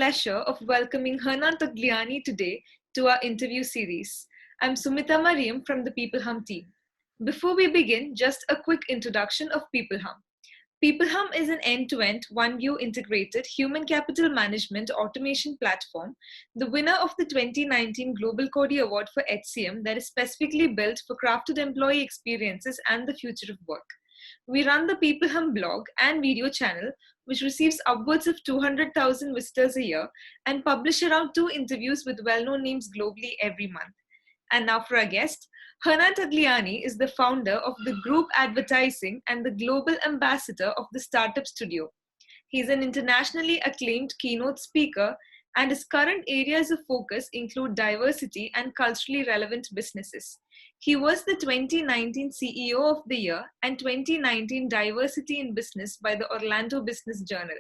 pleasure of welcoming Hernan Tagliani today to our interview series. I'm Sumita Mariam from the People Hum team. Before we begin, just a quick introduction of People Hum. People Hum is an end-to-end, one-view integrated human capital management automation platform, the winner of the 2019 Global Cody Award for HCM that is specifically built for crafted employee experiences and the future of work. We run the People Hum blog and video channel, which receives upwards of 200,000 visitors a year, and publish around 2 interviews with well-known names globally every month. And now for our guest, Hernan Tagliani is the founder of the Group Advertising and the global ambassador of the Startup Studio. He is an internationally acclaimed keynote speaker, and his current areas of focus include diversity and culturally relevant businesses. He was the 2019 CEO of the Year and 2019 Diversity in Business by the Orlando Business Journal.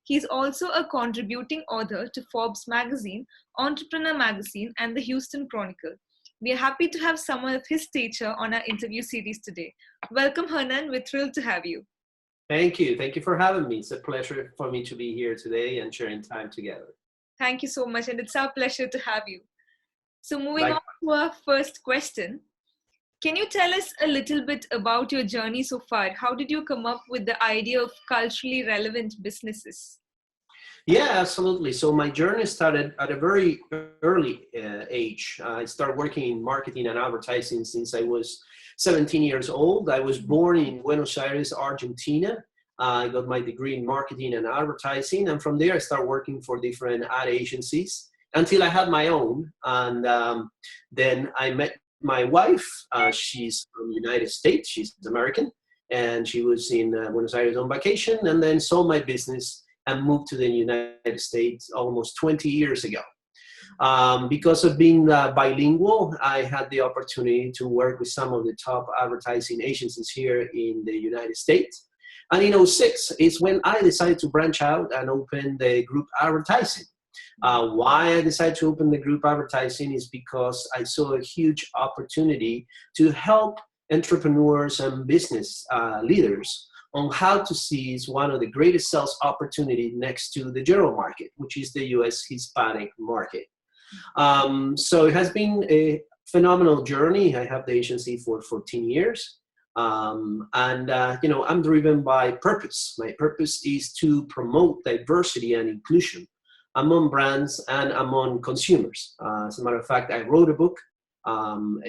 He's also a contributing author to Forbes magazine, Entrepreneur magazine, and the Houston Chronicle. We are happy to have someone of his stature on our interview series today. Welcome, Hernan. We're thrilled to have you. Thank you. Thank you for having me. It's a pleasure for me to be here today and sharing time together. Thank you so much, and it's our pleasure to have you. So moving on to our first question, can you tell us a little bit about your journey so far? How did you come up with the idea of culturally relevant businesses? Yeah, absolutely. So my journey started at a very early age. I started working in marketing and advertising since I was 17 years old. I was born in Buenos Aires, Argentina. I got my degree in marketing and advertising. And from there, I started working for different ad agencies until I had my own. And then I met my wife. She's from the United States. She's American. And she was in Buenos Aires on vacation, and then sold my business and moved to the United States almost 20 years ago. Because of being bilingual, I had the opportunity to work with some of the top advertising agencies here in the United States. And in 2006 is when I decided to branch out and open the group advertising. Why I decided to open the group advertising is because I saw a huge opportunity to help entrepreneurs and business leaders on how to seize one of the greatest sales opportunity next to the general market, which is the US Hispanic market. So it has been a phenomenal journey. I have the agency for 14 years. I'm driven by purpose. My purpose is to promote diversity and inclusion among brands and among consumers. As a matter of fact, I wrote a book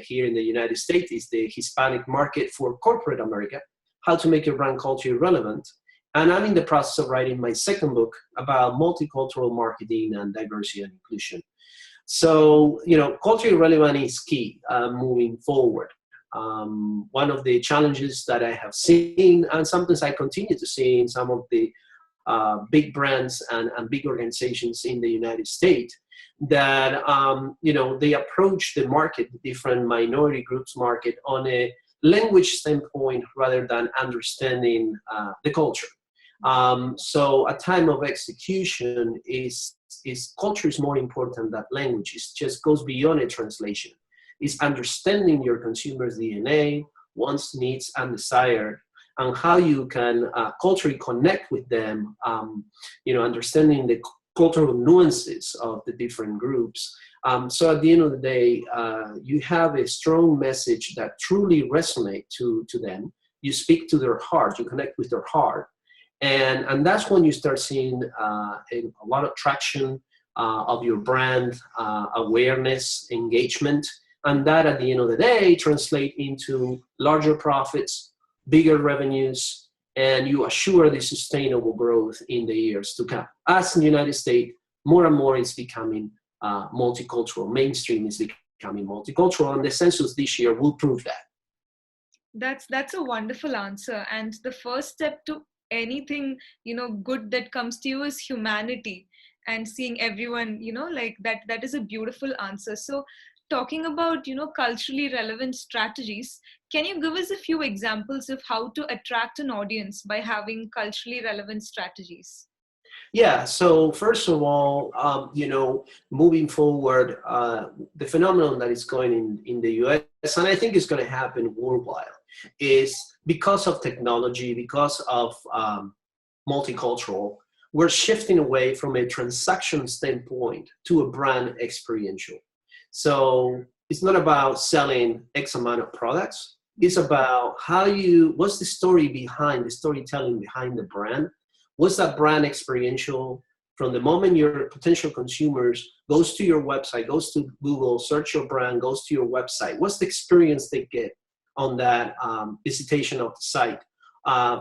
here in the United States. It's the Hispanic Market for Corporate America, How to Make Your Brand Culture Relevant. And I'm in the process of writing my second book about multicultural marketing and diversity and inclusion. So, culturally relevant is key moving forward. One of the challenges that I have seen, and sometimes I continue to see in some of the big brands and big organizations in the United States, that, they approach the market, the different minority groups market, on a language standpoint rather than understanding the culture. So a time of execution is culture is more important than language. It just goes beyond a translation. It's understanding your consumer's DNA, wants, needs, and desire, and how you can culturally connect with them, understanding the cultural nuances of the different groups. So at the end of the day, you have a strong message that truly resonates to them. You speak to their heart, you connect with their heart. And that's when you start seeing a lot of traction of your brand, awareness, engagement. And that at the end of the day translate into larger profits, bigger revenues, and you assure the sustainable growth in the years to come. As in the United States, more and more is becoming multicultural. Mainstream is becoming multicultural, and the census this year will prove that. That's a wonderful answer. And the first step to anything, good that comes to you is humanity, and seeing everyone, like that is a beautiful answer. So talking about, culturally relevant strategies, can you give us a few examples of how to attract an audience by having culturally relevant strategies? Yeah, so first of all, moving forward, the phenomenon that is going in the US, and I think it's going to happen worldwide, is because of technology, because of multicultural, we're shifting away from a transaction standpoint to a brand experiential. So it's not about selling X amount of products. It's about what's the story behind, the storytelling behind the brand? What's that brand experiential from the moment your potential consumers goes to your website, goes to Google, search your brand, goes to your website? What's the experience they get on that visitation of the site?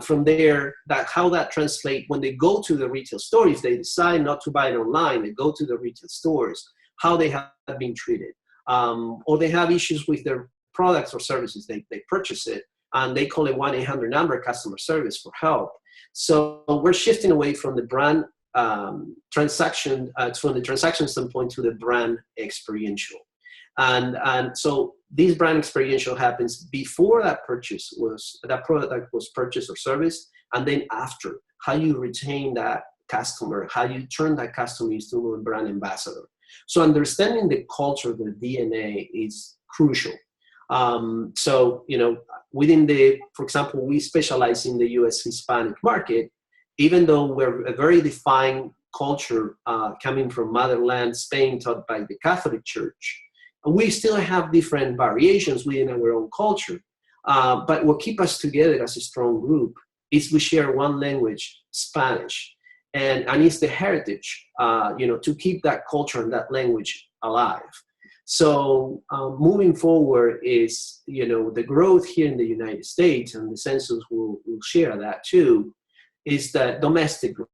From there, how that translates when they go to the retail store. If they decide not to buy it online, they go to the retail stores, how they have been treated. Or they have issues with their products or services. They purchase it and they call a 1-800 number customer service for help. So we're shifting away from the brand transaction, from the transaction standpoint to the brand experiential. And so this brand experiential happens before that product was purchased or service, and then after, how you retain that customer, how you turn that customer into a brand ambassador. So understanding the culture, the DNA is crucial. So, for example, we specialize in the US Hispanic market, even though we're a very defined culture coming from motherland Spain, taught by the Catholic Church. We still have different variations within our own culture. But what keeps us together as a strong group is we share one language, Spanish. And it's the heritage, to keep that culture and that language alive. So moving forward is, the growth here in the United States, and the census will share that too, is that domestic growth.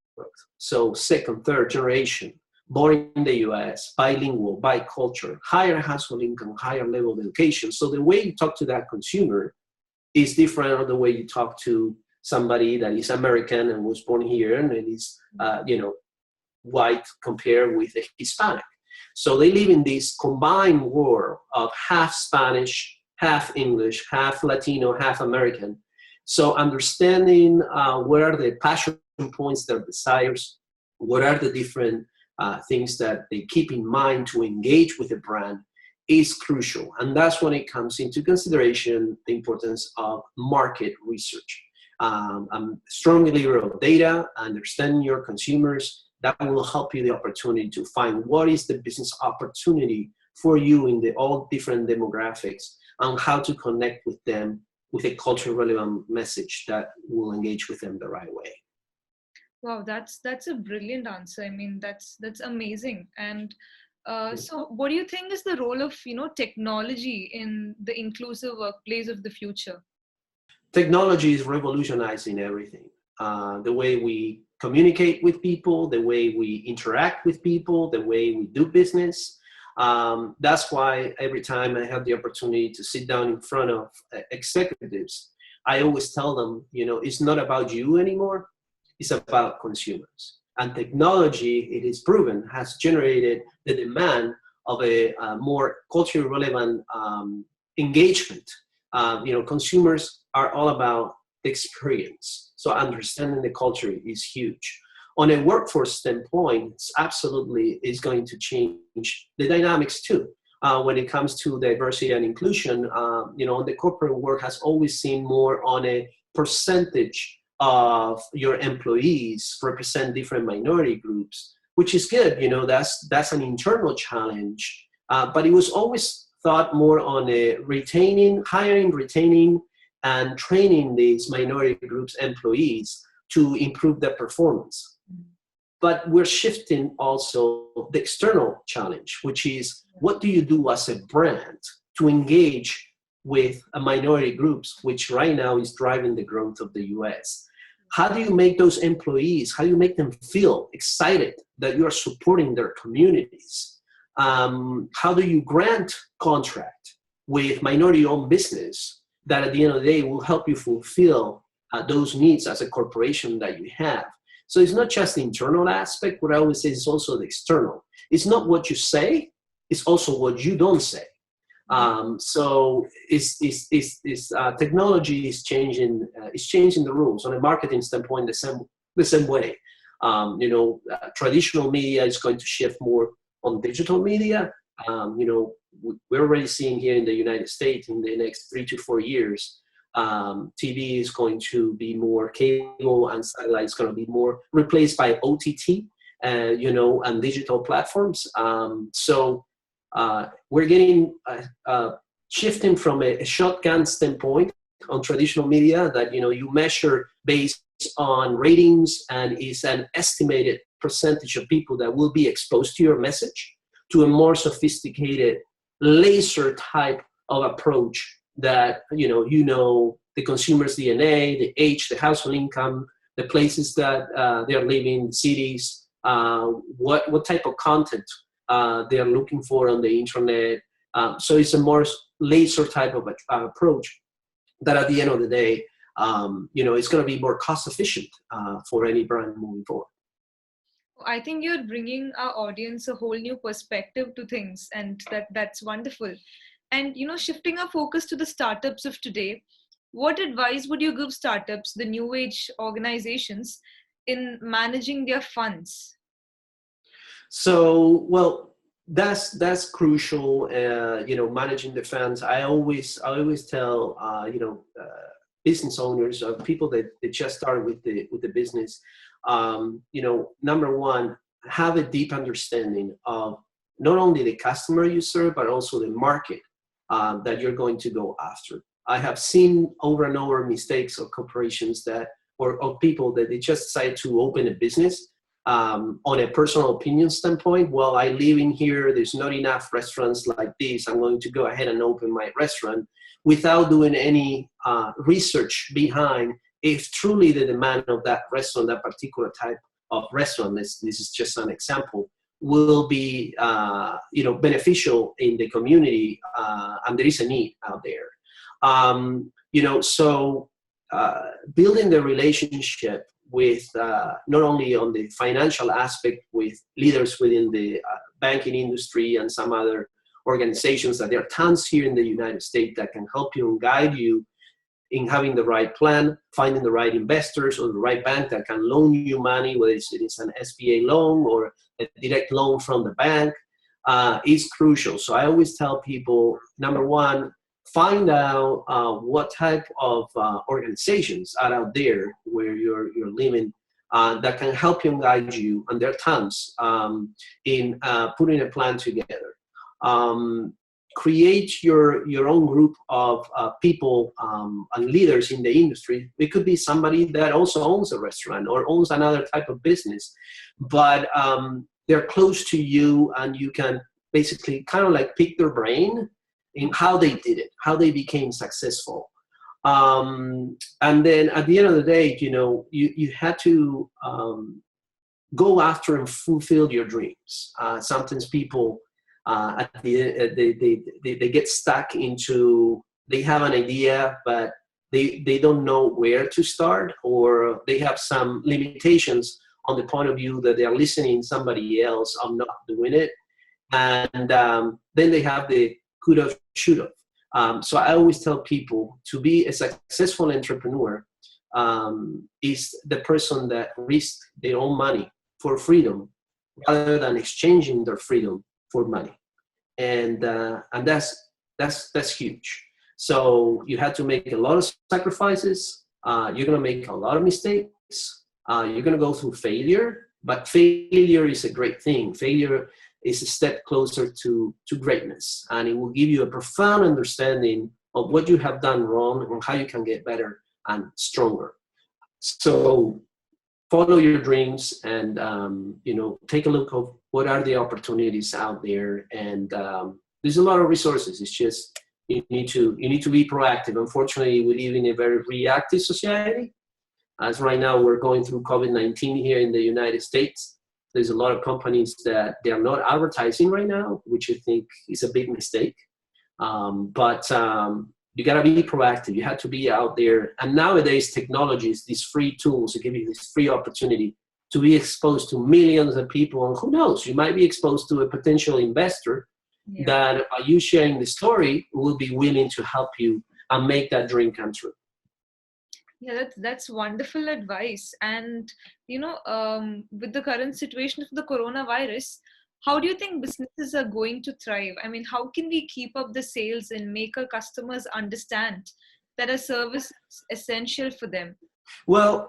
So second, third generation, born in the US, bilingual, bicultural, higher household income, higher level of education. So the way you talk to that consumer is different from the way you talk to somebody that is American and was born here and is, white compared with a Hispanic. So they live in this combined world of half Spanish, half English, half Latino, half American. So understanding what are the passion points, their desires, what are the different things that they keep in mind to engage with the brand is crucial. And that's when it comes into consideration the importance of market research. I'm a strong believer of data, understanding your consumers. That will help you the opportunity to find what is the business opportunity for you in all different demographics, and how to connect with them with a culturally relevant message that will engage with them the right way. Wow, that's a brilliant answer. I mean, that's amazing. And so what do you think is the role of technology in the inclusive workplace of the future? Technology is revolutionizing everything. The way we communicate with people, the way we interact with people, the way we do business. That's why every time I have the opportunity to sit down in front of executives, I always tell them, it's not about you anymore. It's about consumers. And technology, it is proven, has generated the demand of a more culturally relevant engagement. Consumers are all about the experience. So understanding the culture is huge. On a workforce standpoint, it's absolutely is going to change the dynamics too. When it comes to diversity and inclusion, the corporate world has always seen more on a percentage of your employees represent different minority groups, which is good. That's an internal challenge. But it was always thought more on a hiring, retaining, and training these minority groups employees to improve their performance. But we're shifting also the external challenge, which is what do you do as a brand to engage with minority groups, which right now is driving the growth of the US. How do you make those employees, how do you make them feel excited that you are supporting their communities? How do you grant contract with minority-owned business that at the end of the day will help you fulfill those needs as a corporation that you have? So it's not just the internal aspect. What I always say is also the external. It's not what you say, it's also what you don't say. So technology is changing. It's changing the rules on a marketing standpoint the same way. Traditional media is going to shift more on digital media. We're already seeing here in the United States in the next 3 to 4 years TV is going to be more cable, and satellite is going to be more replaced by OTT, and digital platforms. So we're getting shifting from a shotgun standpoint on traditional media that you measure based on ratings and is an estimated percentage of people that will be exposed to your message, to a more sophisticated laser type of approach that the consumer's DNA, the age, the household income, the places that they are living, cities, what type of content they are looking for on the internet. So it's a more laser type of approach that at the end of the day, it's going to be more cost efficient for any brand moving forward. I think you're bringing our audience a whole new perspective to things, and that's wonderful. And shifting our focus to the startups of today, what advice would you give startups, the new age organizations, in managing their funds? So, well, that's crucial. Managing the funds. I always tell business owners or people that just started with the business. Number one, have a deep understanding of not only the customer you serve, but also the market that you're going to go after. I have seen over and over mistakes of corporations or of people that they just decide to open a business on a personal opinion standpoint. Well, I live in here, there's not enough restaurants like this, I'm going to go ahead and open my restaurant without doing any research behind if truly the demand of that restaurant, that particular type of restaurant, this is just an example, will be beneficial in the community, and there is a need out there. So building the relationship with not only on the financial aspect with leaders within the banking industry and some other organizations, that there are tons here in the United States that can help you and guide you in having the right plan, finding the right investors or the right bank that can loan you money, whether it's an SBA loan or a direct loan from the bank, is crucial. So I always tell people, number one, find out what type of organizations are out there where you're living that can help you and guide you, and there are tons, in putting a plan together. Create your own group of people and leaders in the industry. It could be somebody that also owns a restaurant or owns another type of business, but they're close to you, and you can basically kind of like pick their brain in how they did it, how they became successful. And then at the end of the day, you had to go after and fulfill your dreams. Sometimes people they get stuck into, they have an idea, but they don't know where to start, or they have some limitations on the point of view that they are listening to somebody else on not doing it. And then they have the could have, should have. So I always tell people, to be a successful entrepreneur is the person that risks their own money for freedom rather than exchanging their freedom for money. And that's huge. So you have to make a lot of sacrifices. You're going to make a lot of mistakes. You're going to go through failure, but failure is a great thing. Failure is a step closer to greatness, and it will give you a profound understanding of what you have done wrong and how you can get better and stronger. So follow your dreams, and take a look of what are the opportunities out there. And there's a lot of resources. It's just you need to be proactive. Unfortunately, we live in a very reactive society. As right now we're going through COVID-19 here in the United States. There's a lot of companies that they are not advertising right now, which I think is a big mistake. But you got to be proactive. You have to be out there. And nowadays, technologies, these free tools, give you this free opportunity to be exposed to millions of people. And who knows, you might be exposed to a potential investor that, by you sharing the story, will be willing to help you and make that dream come true. Yeah, that's wonderful advice. And with the current situation of the coronavirus, how do you think businesses are going to thrive? I mean, how can we keep up the sales and make our customers understand that a service is essential for them? Well,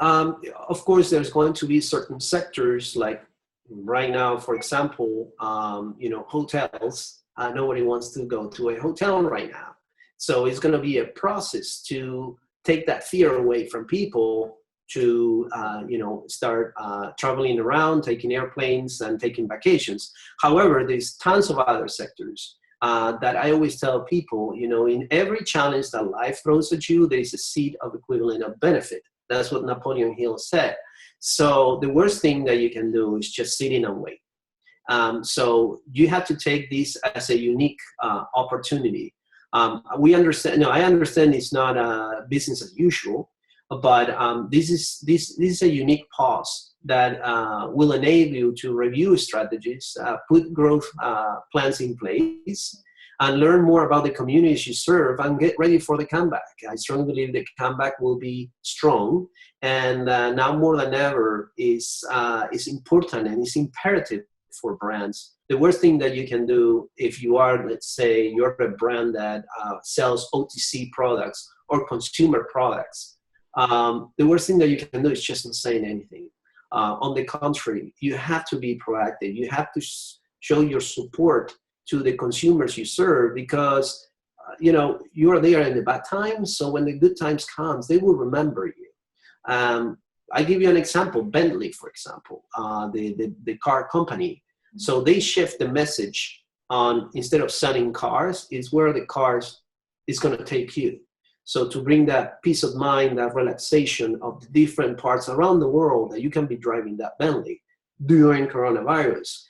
of course, there's going to be certain sectors like right now, for example, hotels. Nobody wants to go to a hotel right now. So it's going to be a process to take that fear away from people to, start traveling around, taking airplanes and taking vacations. However, there's tons of other sectors that I always tell people, in every challenge that life throws at you, there is a seed of equivalent of benefit. That's what Napoleon Hill said. So the worst thing that you can do is just sitting and wait. So you have to take this as a unique opportunity. We understand. No, I understand it's not business as usual, but this is a unique pause that will enable you to review strategies, put growth plans in place, and learn more about the communities you serve and get ready for the comeback. I strongly believe the comeback will be strong, and now more than ever is important and it's imperative for brands. The worst thing that you can do if you are, let's say, you're a brand that sells OTC products or consumer products, the worst thing that you can do is just not saying anything. On the contrary, you have to be proactive. You have to show your support to the consumers you serve because, you are there in the bad times. So when the good times comes, they will remember you. I give you an example, Bentley, for example, the car company. So they shift the message on, instead of selling cars, is where the cars is going to take you. So to bring that peace of mind, that relaxation of the different parts around the world that you can be driving that Bentley during coronavirus.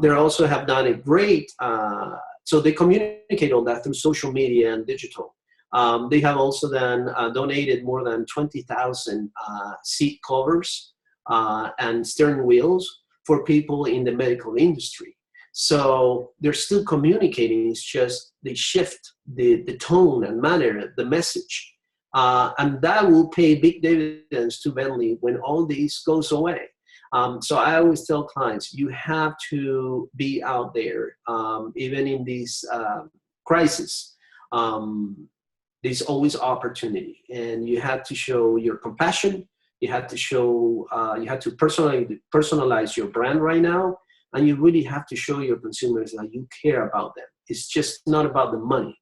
They also have done a great, so they communicate on that through social media and digital. They have also then donated more than 20,000 seat covers and steering wheels for people in the medical industry. So they're still communicating, it's just they shift the tone and manner, the message. And that will pay big dividends to Bentley when all this goes away. So I always tell clients, you have to be out there, even in this crisis. There's always opportunity, and you have to show your compassion. You have to show, you have to personalize your brand right now, and you really have to show your consumers that you care about them. It's just not about the money.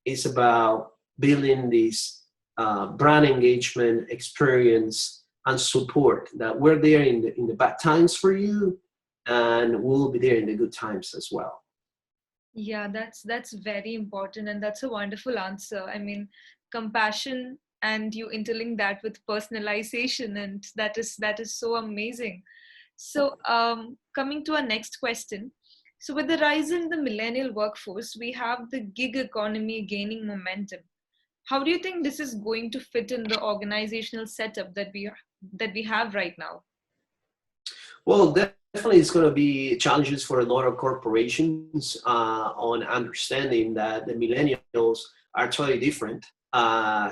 It's about building this brand engagement, experience, and support, that we're there in the bad times for you, and we'll be there in the good times as well. Yeah, that's very important, and that's a wonderful answer. I mean, compassion, and you interlink that with personalization, and that is so amazing. So, coming to our next question. So, with the rise in the millennial workforce, we have the gig economy gaining momentum. How do you think this is going to fit in the organizational setup that we have right now? Well, definitely it's going to be challenges for a lot of corporations on understanding that the millennials are totally different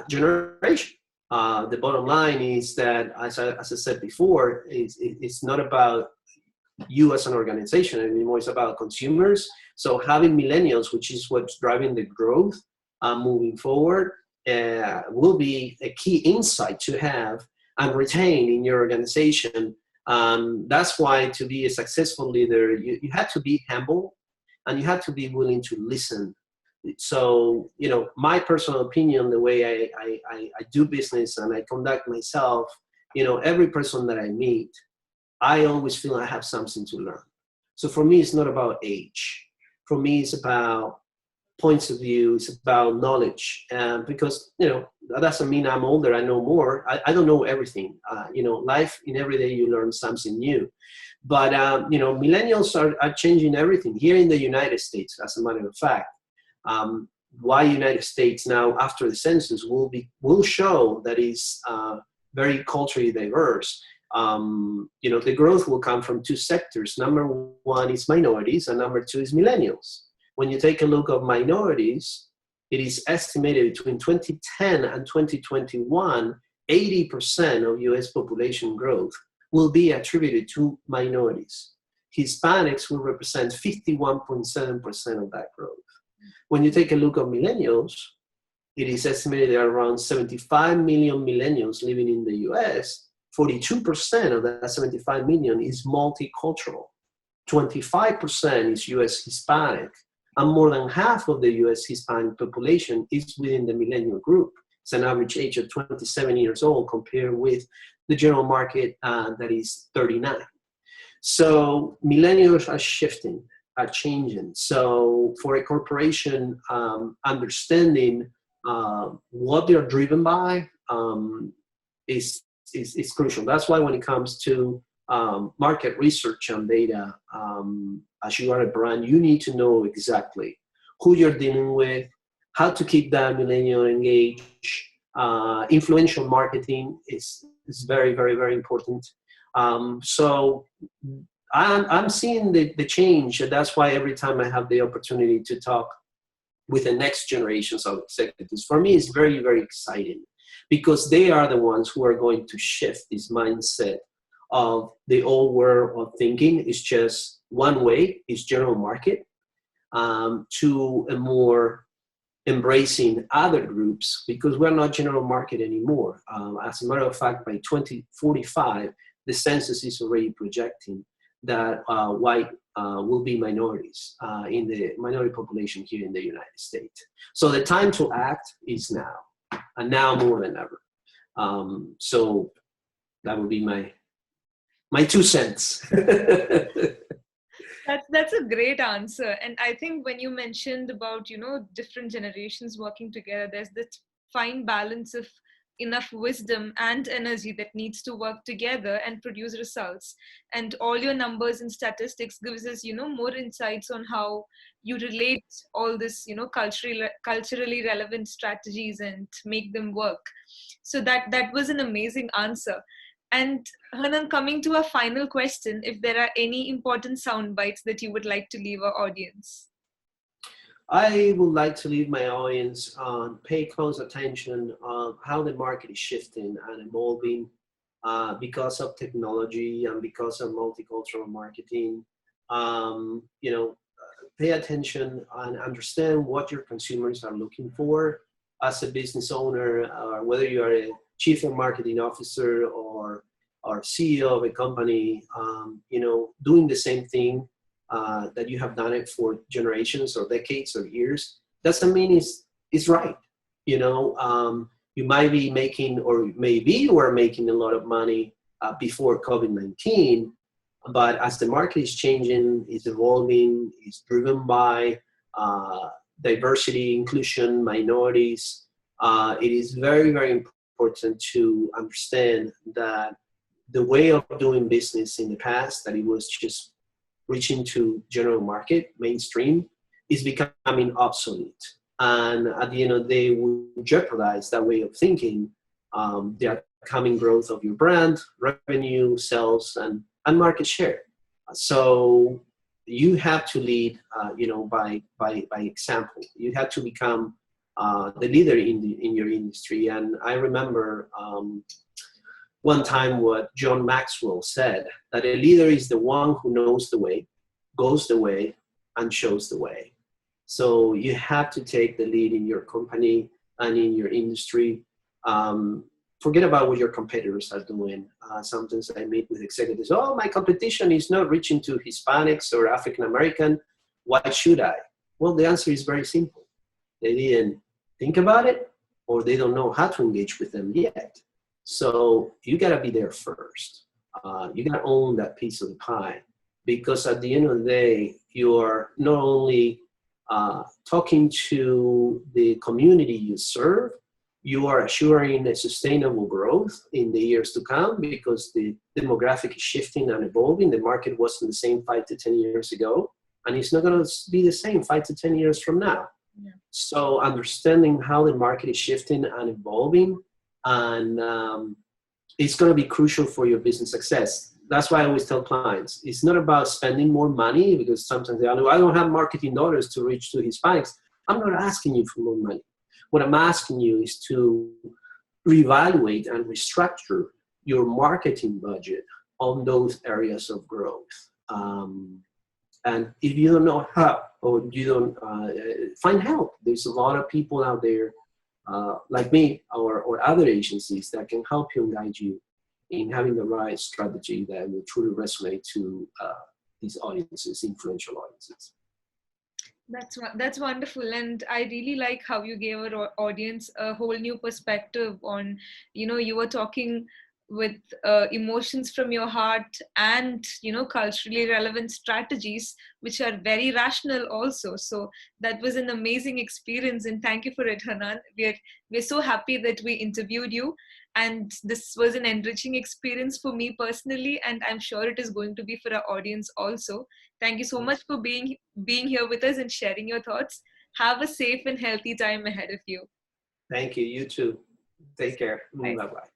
generation. The bottom line is that, as I said before, it's not about you as an organization anymore. It's about consumers. So having millennials, which is what's driving the growth moving forward, will be a key insight to have and retain in your organization. That's why to be a successful leader, you have to be humble and you have to be willing to listen. So, my personal opinion, the way I do business and I conduct myself, every person that I meet, I always feel I have something to learn. So for me, it's not about age. For me, it's about points of view. It's about knowledge. Because, that doesn't mean I'm older, I know more. I don't know everything. Life in every day you learn something new. But, millennials are changing everything. Here in the United States, as a matter of fact, why United States now after the census will show that is very culturally diverse. The growth will come from two sectors. Number one is minorities, and number two is millennials. When you take a look at minorities, it is estimated between 2010 and 2021, 80% of US population growth will be attributed to minorities. Hispanics will represent 51.7% of that growth. When you take a look at millennials, it is estimated there are around 75 million millennials living in the US. 42% of that 75 million is multicultural. 25% is US Hispanic. And more than half of the US Hispanic population is within the millennial group. It's an average age of 27 years old compared with the general market that is 39. So millennials are shifting, are changing. So for a corporation, understanding what they're driven by is crucial. That's why when it comes to market research and data, as you are a brand, you need to know exactly who you're dealing with, how to keep that millennial engaged. Influential marketing is very, very, very important. So I'm seeing the change, and that's why every time I have the opportunity to talk with the next generations of executives, for me it's very, very exciting, because they are the ones who are going to shift this mindset of the old world of thinking is just one way, is general market, to a more embracing other groups, because we're not general market anymore. As a matter of fact, by 2045, the census is already projecting that white will be minorities in the minority population here in the United States. So the time to act is now, and now more than ever. So that would be my 2 cents. That's a great answer. And I think when you mentioned about, different generations working together, there's this fine balance of enough wisdom and energy that needs to work together and produce results. And all your numbers and statistics gives us, more insights on how you relate all this, culturally relevant strategies and make them work. So that was an amazing answer. And Hanan, coming to a final question, if there are any important sound bites that you would like to leave our audience. I would like to leave my audience on pay close attention on how the market is shifting and evolving because of technology and because of multicultural marketing. Pay attention and understand what your consumers are looking for as a business owner, whether you are a chief marketing officer or CEO of a company, doing the same thing that you have done it for generations or decades or years, doesn't mean it's right. You might be making, or maybe you were making a lot of money before COVID-19, but as the market is changing, it's evolving, it's driven by diversity, inclusion, minorities, it is very, very important to understand that the way of doing business in the past, that it was just reaching to general market, mainstream, is becoming obsolete. And at the end of the day, will jeopardize that way of thinking, the upcoming growth of your brand, revenue, sales, and market share. So you have to lead, by example. You have to become the leader in your industry. And I remember one time what John Maxwell said, that a leader is the one who knows the way, goes the way, and shows the way. So you have to take the lead in your company and in your industry. Forget about what your competitors are doing. Sometimes I meet with executives, my competition is not reaching to Hispanics or African American. Why should I? Well, the answer is very simple. They didn't think about it, or they don't know how to engage with them yet. So you gotta be there first. You gotta own that piece of the pie, because at the end of the day, you're not only talking to the community you serve, you are assuring a sustainable growth in the years to come, because the demographic is shifting and evolving. The market wasn't the same 5 to 10 years ago, and it's not gonna be the same 5 to 10 years from now. Yeah. So understanding how the market is shifting and evolving, and it's going to be crucial for your business success. That's why I always tell clients, it's not about spending more money, because sometimes they are, I don't have marketing dollars to reach to Hispanics. I'm not asking you for more money. What I'm asking you is to reevaluate and restructure your marketing budget on those areas of growth. And if you don't know how, or you don't find help, there's a lot of people out there like me or other agencies that can help you and guide you in having the right strategy that will truly resonate to these audiences, influential audiences. That's wonderful, and I really like how you gave our audience a whole new perspective on, you were talking with emotions from your heart and culturally relevant strategies which are very rational also. So that was an amazing experience, and thank you for it, Hanan. We're so happy that we interviewed you, and this was an enriching experience for me personally, and I'm sure it is going to be for our audience also. Thank you so much for being here with us and sharing your thoughts. Have a safe and healthy time ahead of you. Thank you. You too. Take care. Bye. Bye-bye.